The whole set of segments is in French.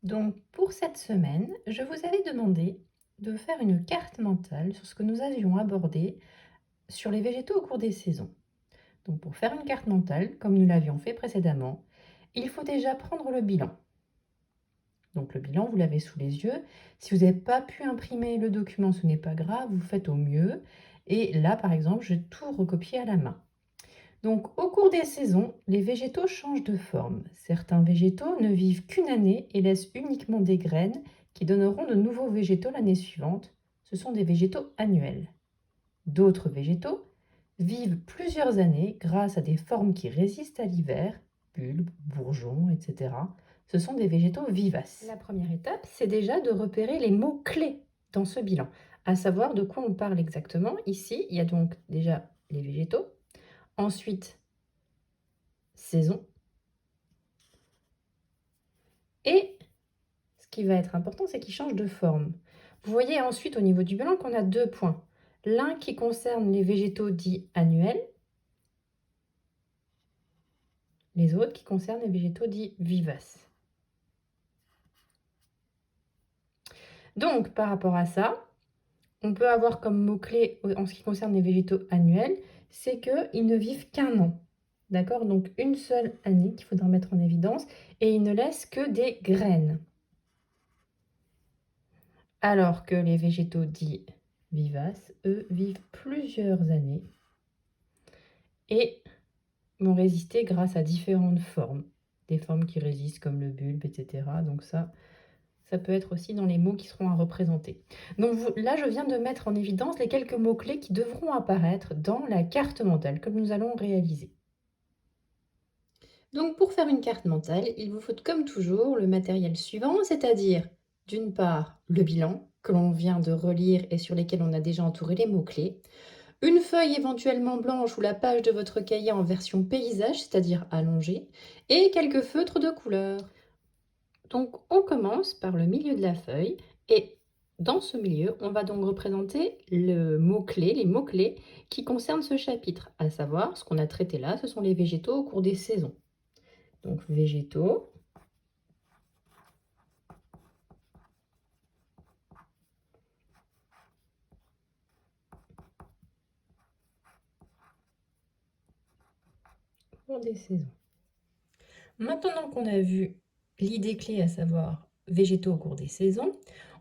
Donc, pour cette semaine, je vous avais demandé de faire une carte mentale sur ce que nous avions abordé sur les végétaux au cours des saisons. Donc, pour faire une carte mentale, comme nous l'avions fait précédemment, il faut déjà prendre le bilan. Donc, le bilan, vous l'avez sous les yeux. Si vous n'avez pas pu imprimer le document, ce n'est pas grave, vous faites au mieux. Et là, par exemple, je vais tout recopier à la main. Donc, au cours des saisons, les végétaux changent de forme. Certains végétaux ne vivent qu'une année et laissent uniquement des graines qui donneront de nouveaux végétaux l'année suivante. Ce sont des végétaux annuels. D'autres végétaux vivent plusieurs années grâce à des formes qui résistent à l'hiver, bulbes, bourgeons, etc. Ce sont des végétaux vivaces. La première étape, c'est déjà de repérer les mots-clés dans ce bilan, à savoir de quoi on parle exactement. Ici, il y a donc déjà les végétaux. Ensuite, saison. Et ce qui va être important, c'est qu'il change de forme. Vous voyez ensuite au niveau du bilan qu'on a 2 points. L'un qui concerne les végétaux dits annuels, les autres qui concernent les végétaux dits vivaces. Donc, par rapport à ça, on peut avoir comme mot-clé en ce qui concerne les végétaux annuels, c'est qu'ils ne vivent qu'un an. D'accord? Donc, une seule année qu'il faudra mettre en évidence, et ils ne laissent que des graines. Alors que les végétaux dits vivaces, eux, vivent plusieurs années et vont résister grâce à différentes formes. Des formes qui résistent comme le bulbe, etc. Donc ça peut être aussi dans les mots qui seront à représenter. Donc là, je viens de mettre en évidence les quelques mots-clés qui devront apparaître dans la carte mentale que nous allons réaliser. Donc pour faire une carte mentale, il vous faut comme toujours le matériel suivant, c'est-à-dire d'une part le bilan que l'on vient de relire et sur lesquels on a déjà entouré les mots-clés, une feuille éventuellement blanche ou la page de votre cahier en version paysage, c'est-à-dire allongée, et quelques feutres de couleur. Donc on commence par le milieu de la feuille et dans ce milieu, on va donc représenter le mot-clé, les mots-clés qui concernent ce chapitre, à savoir ce qu'on a traité là, ce sont les végétaux au cours des saisons. Donc végétaux, au cours des saisons. Maintenant qu'on a vu l'idée clé, à savoir végétaux au cours des saisons,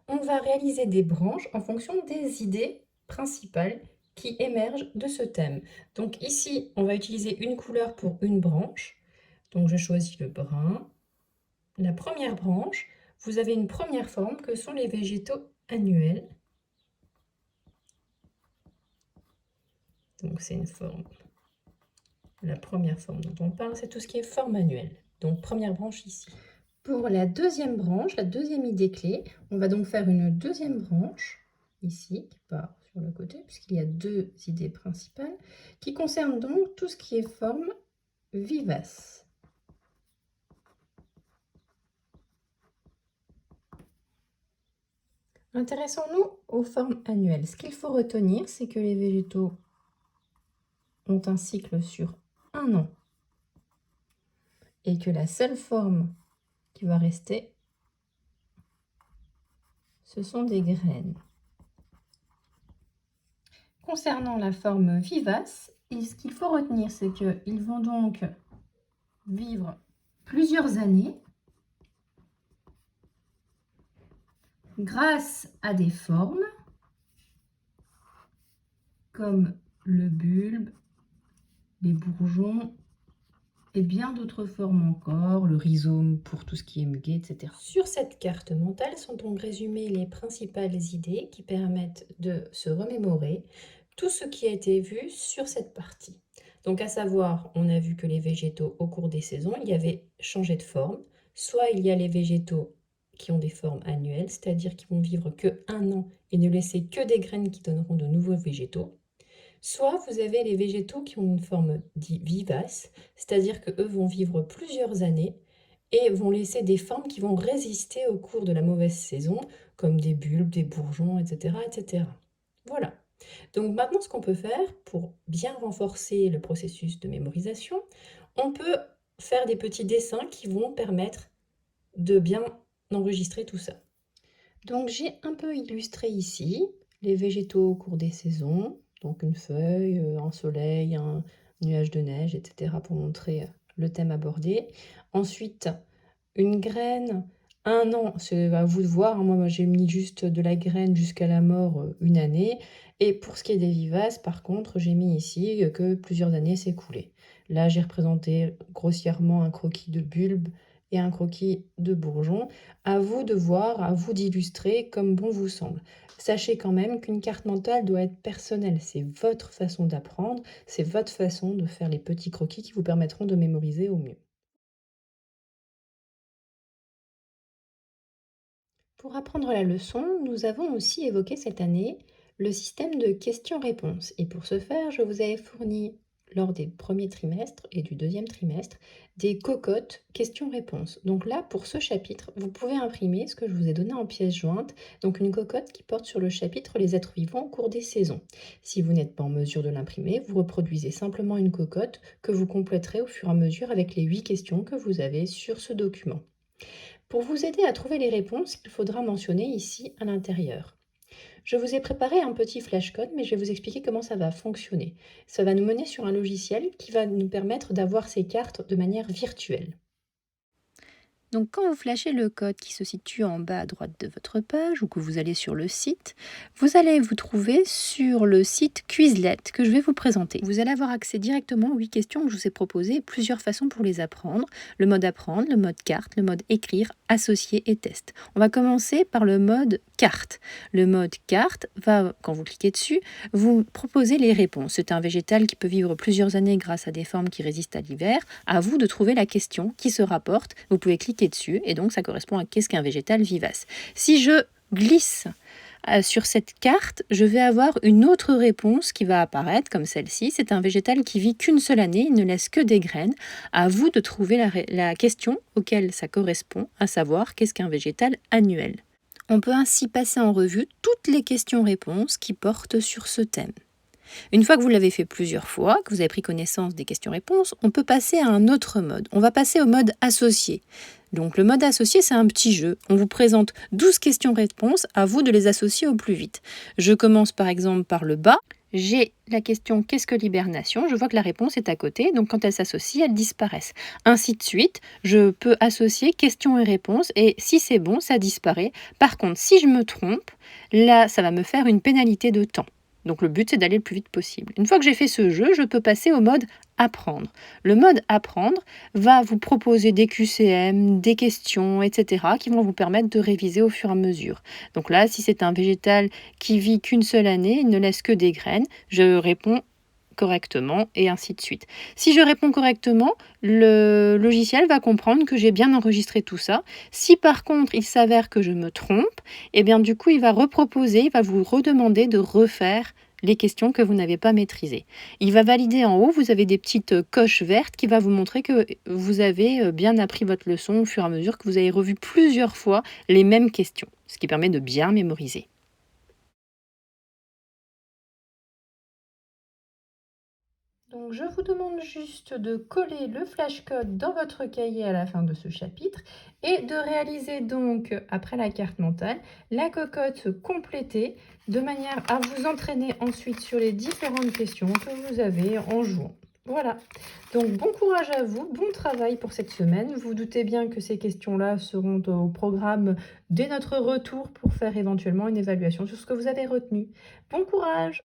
on va réaliser des branches en fonction des idées principales qui émergent de ce thème. Donc ici, on va utiliser une couleur pour une branche. Donc je choisis le brun. La première branche, vous avez une première forme que sont les végétaux annuels. Donc c'est une forme. La première forme dont on parle, c'est tout ce qui est forme annuelle. Donc première branche ici. Pour la deuxième branche, la deuxième idée clé, on va donc faire une deuxième branche, ici, qui part sur le côté, puisqu'il y a deux idées principales, qui concernent donc tout ce qui est forme vivace. Intéressons-nous aux formes annuelles. Ce qu'il faut retenir, c'est que les végétaux ont un cycle sur un an et que la seule forme qui va rester, ce sont des graines. Concernant la forme vivace, ce qu'il faut retenir, c'est qu'ils vont donc vivre plusieurs années grâce à des formes comme le bulbe, les bourgeons et bien d'autres formes encore, le rhizome pour tout ce qui est muguet, etc. Sur cette carte mentale sont donc résumées les principales idées qui permettent de se remémorer tout ce qui a été vu sur cette partie. Donc à savoir, on a vu que les végétaux au cours des saisons, il y avait changé de forme. Soit il y a les végétaux qui ont des formes annuelles, c'est-à-dire qui vont vivre que un an et ne laisser que des graines qui donneront de nouveaux végétaux. Soit vous avez les végétaux qui ont une forme dite vivace, c'est-à-dire qu'eux vont vivre plusieurs années et vont laisser des formes qui vont résister au cours de la mauvaise saison, comme des bulbes, des bourgeons, etc. etc. Voilà. Donc maintenant, ce qu'on peut faire pour bien renforcer le processus de mémorisation, on peut faire des petits dessins qui vont permettre de bien d'enregistrer tout ça. Donc j'ai un peu illustré ici les végétaux au cours des saisons, donc une feuille, un soleil, un nuage de neige, etc. pour montrer le thème abordé. Ensuite, une graine, un an, c'est à vous de voir, hein. Moi j'ai mis juste de la graine jusqu'à la mort, une année. Et pour ce qui est des vivaces, par contre, j'ai mis ici que plusieurs années s'écoulaient. Là, j'ai représenté grossièrement un croquis de bulbe et un croquis de bourgeon. À vous de voir, à vous d'illustrer comme bon vous semble. Sachez quand même qu'une carte mentale doit être personnelle. C'est votre façon d'apprendre, c'est votre façon de faire les petits croquis qui vous permettront de mémoriser au mieux. Pour apprendre la leçon, nous avons aussi évoqué cette année le système de questions-réponses. Et pour ce faire, je vous avais fourni, lors des premiers trimestres et du deuxième trimestre, des cocottes questions-réponses. Donc là, pour ce chapitre, vous pouvez imprimer ce que je vous ai donné en pièce jointe, donc une cocotte qui porte sur le chapitre Les êtres vivants au cours des saisons. Si vous n'êtes pas en mesure de l'imprimer, vous reproduisez simplement une cocotte que vous compléterez au fur et à mesure avec les 8 questions que vous avez sur ce document. Pour vous aider à trouver les réponses, il faudra mentionner ici à l'intérieur. Je vous ai préparé un petit flashcode, mais je vais vous expliquer comment ça va fonctionner. Ça va nous mener sur un logiciel qui va nous permettre d'avoir ces cartes de manière virtuelle. Donc quand vous flashez le code qui se situe en bas à droite de votre page ou que vous allez sur le site, vous allez vous trouver sur le site Quizlet que je vais vous présenter. Vous allez avoir accès directement aux 8 questions que je vous ai proposées, plusieurs façons pour les apprendre. Le mode apprendre, le mode carte, le mode écrire, associer et test. On va commencer par le mode carte. Le mode carte va, quand vous cliquez dessus, vous proposer les réponses. C'est un végétal qui peut vivre plusieurs années grâce à des formes qui résistent à l'hiver. À vous de trouver la question qui se rapporte. Vous pouvez cliquer dessus et donc ça correspond à qu'est-ce qu'un végétal vivace. Si je glisse sur cette carte, je vais avoir une autre réponse qui va apparaître comme celle-ci. C'est un végétal qui vit qu'une seule année, il ne laisse que des graines. À vous de trouver la question auquel ça correspond, à savoir qu'est-ce qu'un végétal annuel. On peut ainsi passer en revue toutes les questions-réponses qui portent sur ce thème. Une fois que vous l'avez fait plusieurs fois, que vous avez pris connaissance des questions-réponses, on peut passer à un autre mode. On va passer au mode associé. Donc le mode associé, c'est un petit jeu. On vous présente 12 questions-réponses, à vous de les associer au plus vite. Je commence par exemple par le bas. J'ai la question qu'est-ce que l'hibernation? Je vois que la réponse est à côté, donc quand elles s'associent, elles disparaissent. Ainsi de suite, je peux associer question et réponse et si c'est bon, ça disparaît. Par contre, si je me trompe, là, ça va me faire une pénalité de temps. Donc le but, c'est d'aller le plus vite possible. Une fois que j'ai fait ce jeu, je peux passer au mode apprendre. Le mode apprendre va vous proposer des QCM, des questions, etc. qui vont vous permettre de réviser au fur et à mesure. Donc là, si c'est un végétal qui vit qu'une seule année, il ne laisse que des graines, je réponds correctement et ainsi de suite. Si je réponds correctement, le logiciel va comprendre que j'ai bien enregistré tout ça. Si par contre il s'avère que je me trompe, eh bien du coup il va reproposer, il va vous redemander de refaire les questions que vous n'avez pas maîtrisées. Il va valider en haut, vous avez des petites coches vertes qui va vous montrer que vous avez bien appris votre leçon au fur et à mesure que vous avez revu plusieurs fois les mêmes questions, ce qui permet de bien mémoriser. Donc je vous demande juste de coller le flashcode dans votre cahier à la fin de ce chapitre et de réaliser donc, après la carte mentale, la cocotte complétée de manière à vous entraîner ensuite sur les différentes questions que vous avez en jouant. Voilà, donc bon courage à vous, bon travail pour cette semaine. Vous doutez bien que ces questions-là seront au programme dès notre retour pour faire éventuellement une évaluation sur ce que vous avez retenu. Bon courage!